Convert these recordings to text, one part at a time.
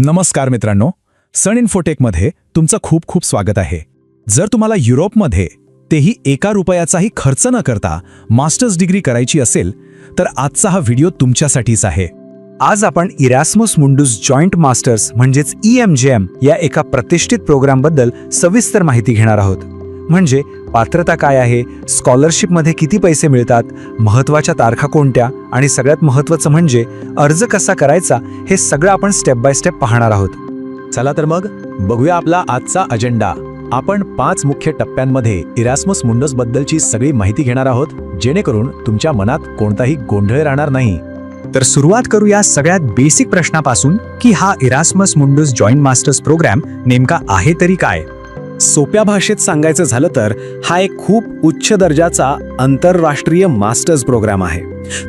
नमस्कार मित्रांनो, सन इन्फोटेकमध्ये तुमचं खूप खूप स्वागत आहे. जर तुम्हाला युरोपमध्ये तेही एका रुपयाचाही खर्च न करता मास्टर्स डिग्री करायची असेल तर आजचा हा व्हिडिओ तुमच्यासाठीच आहे. आज आपण इरास्मस मुंडस जॉईंट मास्टर्स म्हणजेच EMJM या एका प्रतिष्ठित प्रोग्रामबद्दल सविस्तर माहिती घेणार आहोत. म्हणजे पात्रता काय आहे, स्कॉलरशिपमध्ये किती पैसे मिळतात, महत्त्वाच्या तारखा कोणत्या आणि सगळ्यात महत्त्वाचं म्हणजे अर्ज कसा करायचा, हे सगळं आपण स्टेप बाय स्टेप पाहणार आहोत. चला तर मग बघूया आपला आजचा अजेंडा. आपण 5 मुख्य टप्प्यांमध्ये इरास्मस मुंडस बद्दलची सगळी माहिती घेणार आहोत, जेणेकरून तुमच्या मनात कोणताही गोंधळ राहणार नाही. तर सुरुवात करूया सगळ्यात बेसिक प्रश्नापासून की हा इरास्मस मुंडस जॉईंट मास्टर्स प्रोग्राम नेमका आहे तरी काय. सोप्या भाषेत सांगायचं झालं तर हा एक खूप उच्च दर्जाचा आंतरराष्ट्रीय मास्टर्स प्रोग्राम आहे.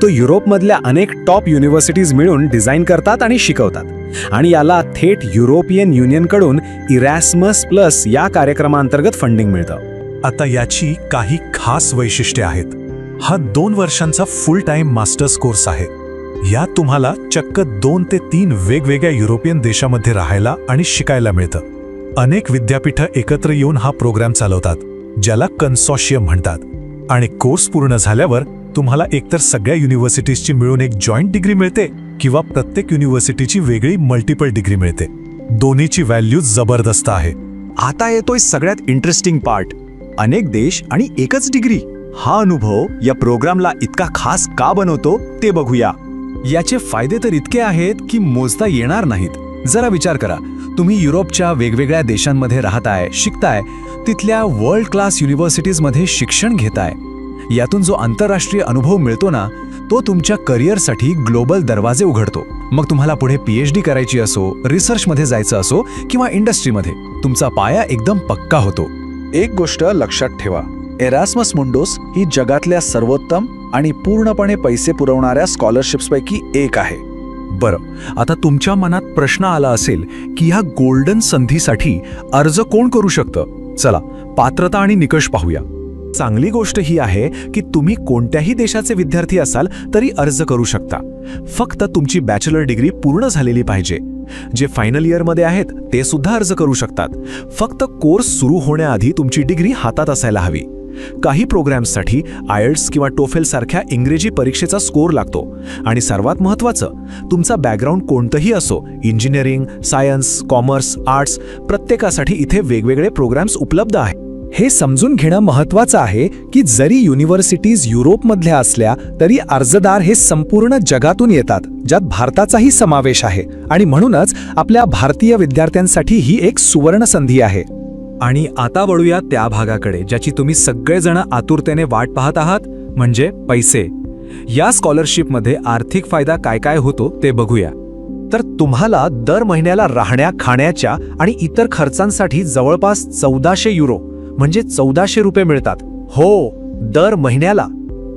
तो युरोपमधल्या अनेक टॉप युनिव्हर्सिटीज मिळून डिझाईन करतात आणि शिकवतात आणि याला थेट युरोपियन युनियनकडून इरास्मस प्लस या कार्यक्रमांतर्गत फंडिंग मिळतं. आता याची काही खास वैशिष्ट्ये आहेत. हा 2 वर्षांचा फुल टाइम मास्टर्स कोर्स आहे. यात तुम्हाला चक्क 2 ते 3 वेगवेगळ्या युरोपियन देशामध्ये राहायला आणि शिकायला मिळतं. अनेक विद्यापीठं एकत्र येऊन हा प्रोग्राम चालवतात, ज्याला कन्सॉर्शियम म्हणतात. आणि कोर्स पूर्ण झाल्यावर तुम्हाला एकतर सगळ्या युनिव्हर्सिटीजची मिळून एक जॉईंट डिग्री मिळते किंवा प्रत्येक युनिव्हर्सिटीची वेगळी मल्टिपल डिग्री मिळते. दोन्हीची व्हॅल्यू जबरदस्त आहे. आता येतोय सगळ्यात इंटरेस्टिंग पार्ट, अनेक देश आणि एकच डिग्री. हा अनुभव या प्रोग्रामला इतका खास का बनवतो ते बघूया. याचे फायदे तर इतके आहेत की मोजता येणार नाहीत. जरा विचार करा, तुम्ही युरोपच्या वेगवेगळ्या देशांमध्ये राहताय, शिकताय, तिथल्या वर्ल्ड क्लास युनिव्हर्सिटीजमध्ये शिक्षण घेताय. यातून जो आंतरराष्ट्रीय अनुभव मिळतो ना, तो तुमच्या करिअरसाठी ग्लोबल दरवाजे उघडतो. मग तुम्हाला पुढे PhD करायची असो, रिसर्चमध्ये जायचं असो किंवा इंडस्ट्रीमध्ये, तुमचा पाया एकदम पक्का होतो. एक गोष्ट लक्षात ठेवा, इरास्मस मुंडस ही जगातल्या सर्वोत्तम आणि पूर्णपणे पैसे पुरवणाऱ्या स्कॉलरशिप्सपैकी एक आहे. बरं, आता तुमच्या मनात प्रश्न आला असेल की ह्या गोल्डन संधीसाठी अर्ज कोण करू शकतं. चला, पात्रता आणि निकष पाहूया. चांगली गोष्ट ही आहे की तुम्ही कोणत्याही देशाचे विद्यार्थी असाल तरी अर्ज करू शकता. फक्त तुमची बॅचलर डिग्री पूर्ण झालेली पाहिजे. जे फायनल इयरमध्ये आहेत ते सुद्धा अर्ज करू शकतात. फक्त कोर्स सुरू होण्याआधी तुमची डिग्री हातात असायला हवी. काही प्रोग्राम्ससाठी IELTS किंवा TOEFL सारख्या इंग्रजी परीक्षेचा स्कोर लागतो. आणि सर्वात महत्त्वाचं, तुमचा बॅकग्राऊंड कोणतंही असो, इंजिनिअरिंग, सायन्स, कॉमर्स, आर्ट्स, प्रत्येकासाठी इथे वेगवेगळे प्रोग्राम्स उपलब्ध आहेत. हे समजून घेणं महत्त्वाचं आहे की जरी युनिव्हर्सिटीज युरोपमधल्या असल्या तरी अर्जदार हे संपूर्ण जगातून येतात, ज्यात भारताचाही समावेश आहे. आणि म्हणूनच आपल्या भारतीय विद्यार्थ्यांसाठी ही एक सुवर्ण संधी आहे. आणि आता वळूया त्या भागाकडे ज्याची तुम्ही सगळेजण आतुरतेने वाट पाहत आहात, म्हणजे पैसे. या स्कॉलरशिपमध्ये आर्थिक फायदा काय काय होतो ते बघूया. तर तुम्हाला दर महिन्याला राहण्या, खाण्याच्या आणि इतर खर्चांसाठी जवळपास 1400 युरो म्हणजे 1400 रुपये मिळतात. हो, दर महिन्याला.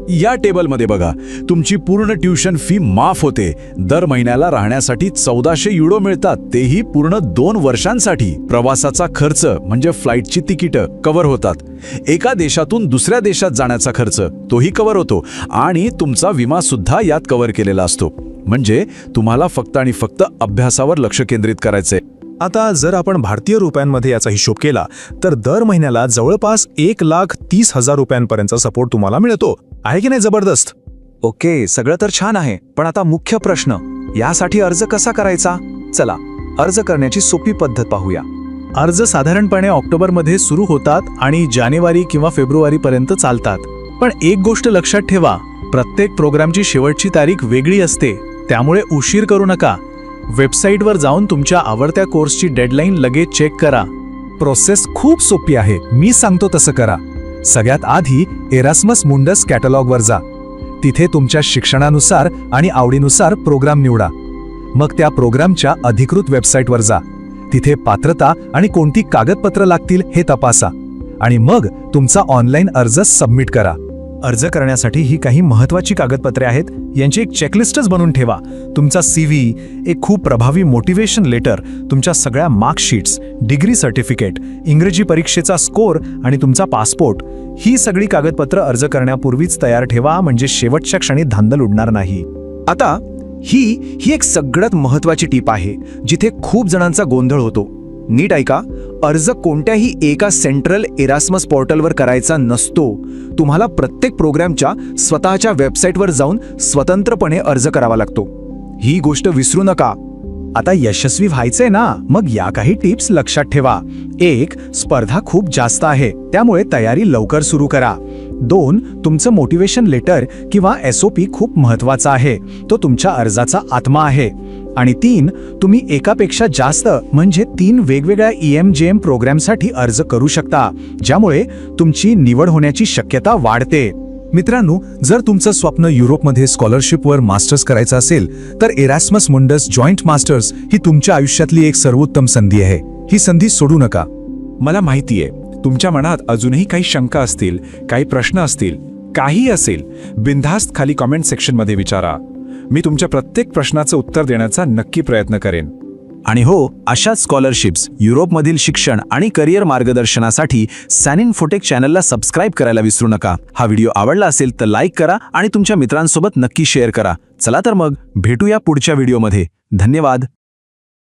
या टेबलमध्ये बघा, तुमची पूर्ण ट्युशन फी माफ होते. दर महिन्याला राहण्यासाठी 1400 युरो मिळतात, तेही पूर्ण 2 वर्षांसाठी. प्रवासाचा खर्च म्हणजे फ्लाईटची तिकीटं कव्हर होतात. एका देशातून दुसऱ्या देशात जाण्याचा खर्च तोही कव्हर होतो. आणि तुमचा विमा सुद्धा यात कव्हर केलेला असतो. म्हणजे तुम्हाला फक्त आणि फक्त अभ्यासावर लक्ष केंद्रित करायचंय. आता जर आपण भारतीय रुपयांमध्ये याचा हिशोब केला तर दर महिन्याला जवळपास 1,30,000 रुपयांपर्यंतचा सपोर्ट तुम्हाला मिळतो. आहे की नाही जबरदस्त. ओके, सगळं तर छान आहे, पण आता मुख्य प्रश्न, यासाठी अर्ज कसा करायचा. चला, अर्ज करण्याची सोपी पद्धत पाहूया. अर्ज साधारणपणे ऑक्टोबरमध्ये सुरू होतात आणि जानेवारी किंवा फेब्रुवारीपर्यंत चालतात. पण एक गोष्ट लक्षात ठेवा, प्रत्येक प्रोग्रामची शेवटची तारीख वेगळी असते, त्यामुळे उशीर करू नका. वेबसाईटवर जाऊन तुमच्या आवडत्या कोर्सची डेडलाईन लगेच चेक करा. प्रोसेस खूप सोपी आहे, मी सांगतो तसं करा. सगळ्यात आधी इरास्मस मुंडस कॅटलॉगवर जा. तिथे तुमच्या शिक्षणानुसार आणि आवडीनुसार प्रोग्राम निवडा. मग त्या प्रोग्रामच्या अधिकृत वेबसाईटवर जा. तिथे पात्रता आणि कोणती कागदपत्र लागतील हे तपासा आणि मग तुमचा ऑनलाईन अर्ज सबमिट करा. अर्ज करण्यासाठी ही काही महत्त्वाची कागदपत्रे आहेत, यांची एक चेकलिस्टच बनवून ठेवा. तुमचा CV, एक खूप प्रभावी मोटिवेशन लेटर, तुमच्या सगळ्या मार्कशीट्स, डिग्री सर्टिफिकेट, इंग्रजी परीक्षेचा स्कोर आणि तुमचा पासपोर्ट, ही सगळी कागदपत्र अर्ज करण्यापूर्वीच तयार ठेवा, म्हणजे शेवटच्या क्षणी धांदल उडणार नाही. आता ही एक सगळ्यात महत्त्वाची टीप आहे, जिथे खूप जणांचा गोंधळ होतो. नीट ऐका, अर्ज कोणत्याही एका सेंट्रल एरास्मस पोर्टलवर करायचा नसतो. तुम्हाला प्रत्येक प्रोग्रामच्या स्वतःच्या वेबसाईटवर जाऊन स्वतंत्रपणे अर्ज करावा लागतो. ही गोष्ट विसरू नका. आता यशस्वी व्हायचंय ना, मग या काही टिप्स लक्षात ठेवा. 1. स्पर्धा खूप जास्त आहे, त्यामुळे तयारी लवकर सुरू करा. 2. तुमचं मोटिवेशन लेटर किंवा SOP खूप महत्त्वाचा आहे, तो तुमच्या अर्जाचा आत्मा आहे. आणि 3. तुम्ही एकापेक्षा जास्त म्हणजे 3 वेगवेगळ्या EMGM प्रोग्रामसाठी अर्ज करू शकता, ज्यामुळे तुमची निवड होण्याची शक्यता वाढते. मित्रांनो, जर तुमचं स्वप्न युरोपमध्ये स्कॉलरशिपवर मास्टर्स करायचं असेल तर एरास्मस मुंडस जॉईंट मास्टर्स ही तुमच्या आयुष्यातली एक सर्वोत्तम संधी आहे. ही संधी सोडू नका. मला माहितीये तुमच्या मनात अजूनही काही शंका असतील, काही प्रश्न असतील, काही असेल, बिनधास्त खाली कमेंट सेक्शनमध्ये विचारा. मी तुमच्या प्रत्येक प्रश्नाचं उत्तर देण्याचा नक्की प्रयत्न करेन. आणि हो, अशाच स्कॉलरशिप्स, युरोपमधील शिक्षण आणि करिअर मार्गदर्शनासाठी सॅनिन्फोटेक चॅनलला सबस्क्राईब करायला विसरू नका. हा व्हिडिओ आवडला असेल तर लाईक करा आणि तुमच्या मित्रांसोबत नक्की शेअर करा. चला तर मग भेटूया पुढच्या व्हिडिओमध्ये. धन्यवाद.